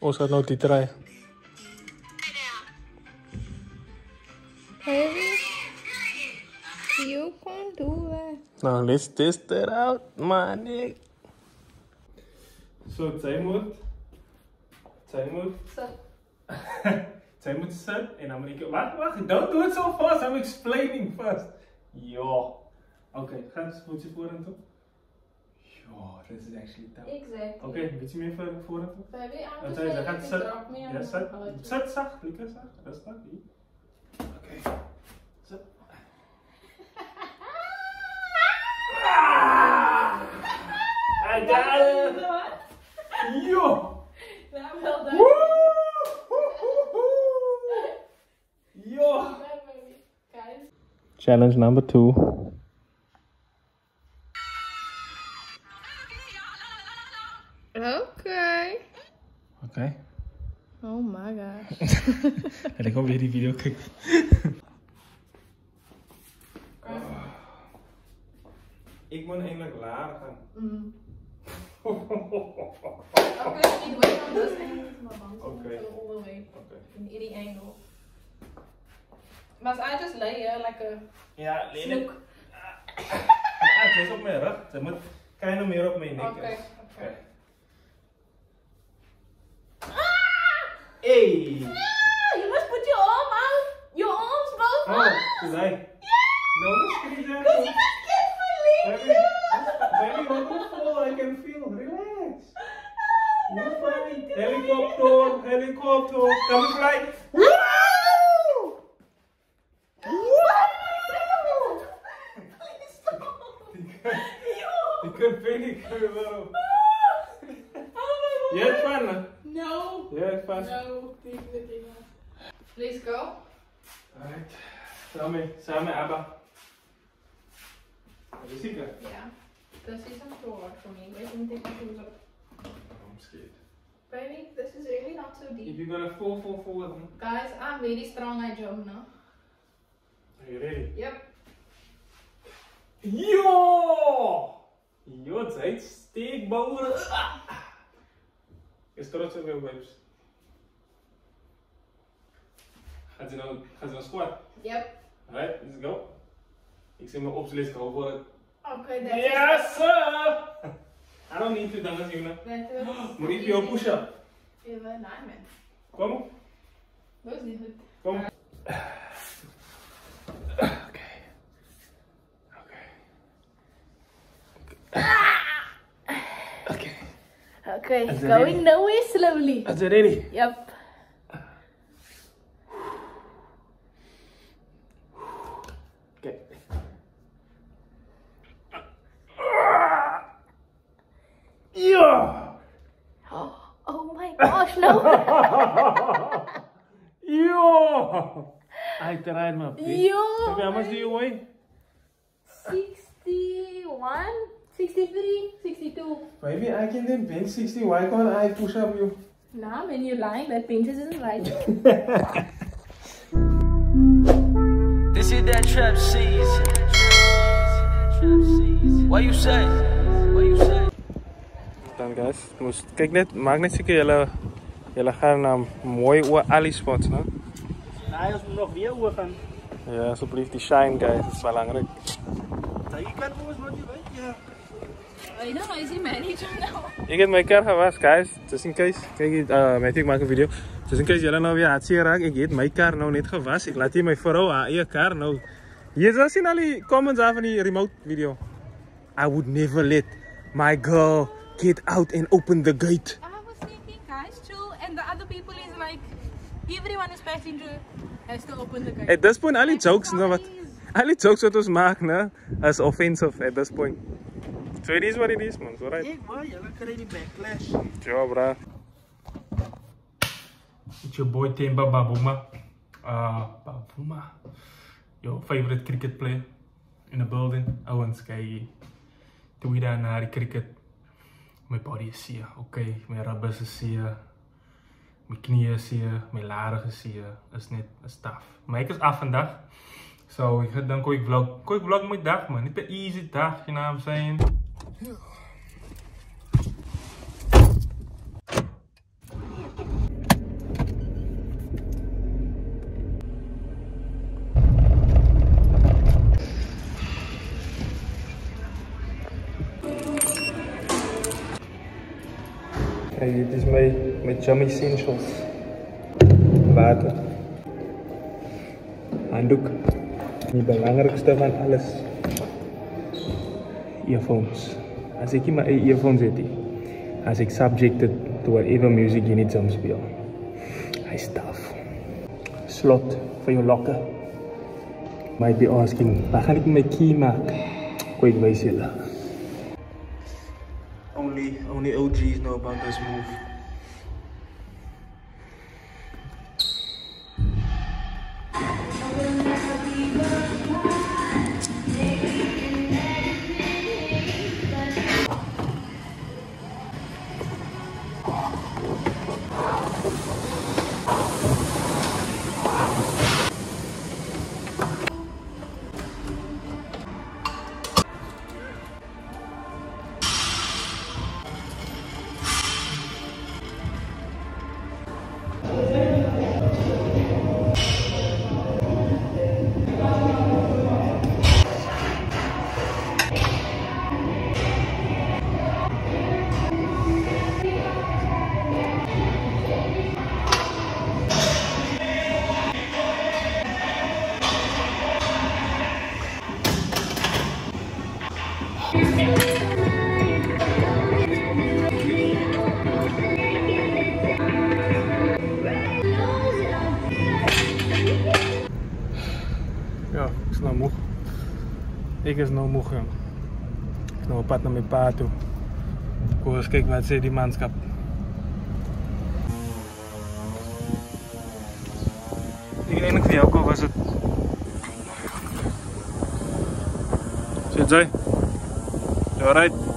Ons gaat nou die try. Baby, you can't do that. Now let's test it out, man. So zij moet zij moet sit en dan moet ik wacht, don't do it so fast, I'm explaining first. Yo. Okay, gaan ze voetje vorentoe. Yo, this is actually tough. Exactly. Okay, een beetje meer vorentoe. Baby, I'm Dan just zei ze, saying gaat you sit. can drop me on Ja, the sit. couch. Sit zacht, lekker zacht. Rustig. Oké. Sit. I got it. Yo. Nou, wel dan. Yo. Guys. Challenge number 2. Okay. Okay. Oh my gosh. En ik kom weer die video kijken. Ik moet eindelijk laag gaan. Okay, you wait on this angle to my bum. Okay. All the way. Okay. In any angle. Must I just lay here like a Ja, snook? Ja, ze is op mijn rug. Ze moet keine meer op mijn nek. Okay. Hey! Ah, you must put your arm out. Your arms both Oh, out. today. No, squeeze that. Because you must carefully. Baby, don't fall. I can feel. Relax. You're fine. Helicopter. Come fly. Woo! Please stop. Ik kan panic waarom? Oh my god. Je hebt fun, hè? No. Je hebt fun. No, definitely not. Please go. Alright. Samen, Abba. Are you zeker? Yeah. This isn't too hard for me. Wait, let me take my shoes off. I'm scared. Baby, this is really not so If deep. you're gonna fall forward, Guys, I'm very strong at jump now. are you ready? Yep. Yo! Yo, tijd steekbouwer. Is trots op jou, babes. Gaat ze nou squat? Yep. Alright, let's go. Ik zeg maar op zijn list, go for it. Okay, that's Yes, sir! I don't need to dance, you know. That was Moet ik jou push-up? even man. Kom op. Dat is niet goed. Kom. Oké. Okay, Is it going ready? nowhere slowly. Is it ready? Yep. Okay. Yeah! Oh my gosh, no. Yo! I tried my best. Yo, Baby, how much do you weigh? 61, 63, 62. Baby, I can then bench 60. Why can't I push up you? Nah, man, you're lying. That benches isn't right. This is that trap season. What you say? What you say? Dan guys, kijk net, maak net zeker jullie gaan naar mooi oor Ali spots, hè? Nee, ons moet nog weer oor gaan. Ja, alsjeblieft, die shine guys, dat is belangrijk. Nou, je kan volgens mij niet weet, ja. I don't know, is he manager now? Ik heb mijn kar gewas, guys. Just in case. Kijk, ik maak een video. Just in case jullie nou weer hartstikke raak. Ik heb mijn kar nou net gewas. Ik laat hier mijn vrouw aan je kar nou. Hier zal zien al die comments af van die remote video. I would never let my girl get out and open the gate. I was thinking, guys, too, and the other people is like, everyone is passenger has to open the gate. At this point, al die jokes wat ons maak, ne, is offensive at this point. So it is what it is, man. It's alright. Ik wou, jullie krijgen die backlash. Sure, bro. It's your boy Temba Babuma. Babuma. Your favorite cricket player in the building. Ouwens, kijk. Toe je daar naar de cricket. Mijn body is zeer. Oké, mijn ribbes is zeer. Mijn knieën is zeer. Mijn laren is zeer. Is tough. Maar ik is af vandaag. So, ik ga dan quick vlog mijn dag, man. Niet een easy dag, you know what I'm saying? Kijk, dit is mijn Jam Essentials. Water. Handdoek. Die belangrijkste van alles. Earphones. Als ik in mijn earphones zit, als ik subjected to whatever music je niet zou spelen. Hij is tough. Slot voor je lokken. Might be asking, waar ga ik mijn key maken? Quick wijs jullie. Only OGs know about this move. Ja, ik is nou moe. Ik is nou moe, jong. Ik is nou op pad naar mijn pa toe. Ik wil eens kijken wat zei die manschap. Ik eindelijk voor jou, was het. Zit zij? You alright?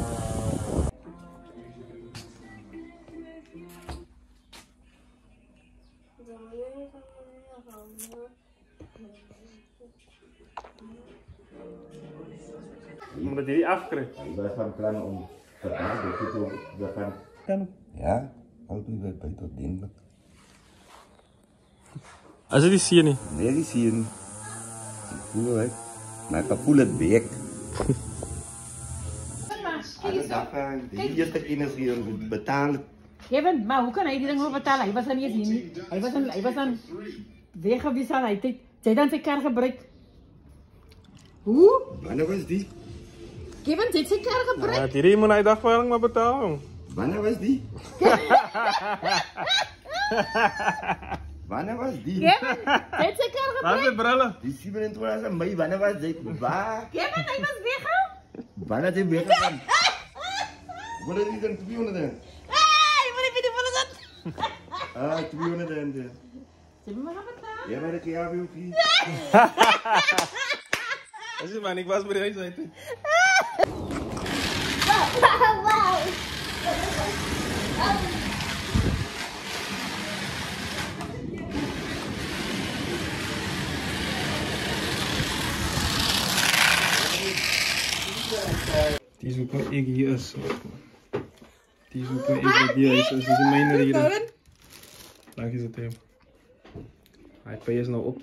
Omdat die afkrijgt. Wij gaan plannen om te aarden. We gaan. Ja, altijd bij tot ding. Als je die zie je niet. Nee, die zie je niet. Voel het. Maar ik voel het beek. De eerste kennis hier betalen. Kevin, maar hoe kan hij die dingen betalen? Hij was er niet eens hier. Hij was aan weggewisseld. Hij heeft dan zijn kar gebruikt. Hoe? Wanneer was die? Kevin, heeft zijn kar gebruikt? Ja, die moet hij dag wel maar betalen. Wanneer was die? Wanneer was die? Kevin, heeft zijn kar Waar gebruikt? zijn brillen? Die 27 mei, wanneer was die? Waar? Kevin, hij was weggegaan. Wanneer is hij weggegaan? Wat is die dan 200 dan? Wat heb je ervan gezet? 200 dan. Ze hebben me gaan betalen. Ja, maar dat jij wil niet. Dat is man, ik was bij deze uit. Die zoeken ik hier is. Die zoeken ik hier is. Dat is de mijne reden. Dank je zo tegen. Hij pay is nou op.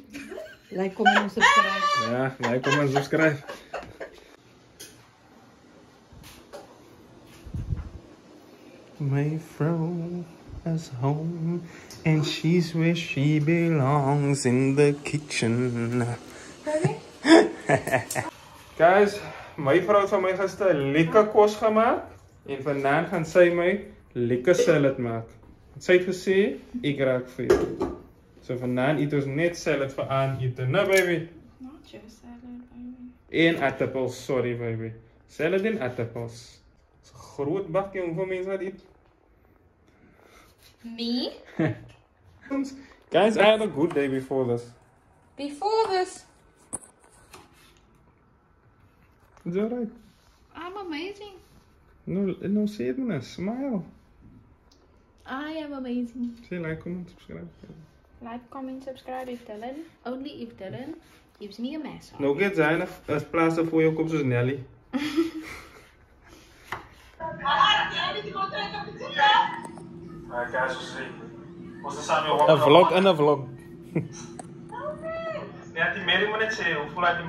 Like, comment en subscribe. Ja, like, comment en subscribe. My fro is home and she's where she belongs in the kitchen. Guys, my vrou het van my gister lekker kos gemaakt en vanaand gaan sy my lekker salad maak. Sy het gesê ek raak vir jou. So vanaand eet ons net salad vir aandete, né baby? Not just salad, baby. En aardappels, sorry baby. Salad en aardappels. Dis 'n groot bakkie om vir mense wat eet. Me? Guys, I had a good day before this. Before this, It's alright. I'm amazing. No, say it, man. Smile. I am amazing. Say like, comment, subscribe. Like, comment, subscribe if Dylan. Only if Dylan gives me a massage. Nou, get zijn als plaatsen voor je kop zoals Nelly. Een vlog en een vlog. Ja, die Mary moet net zeggen, hoe voel je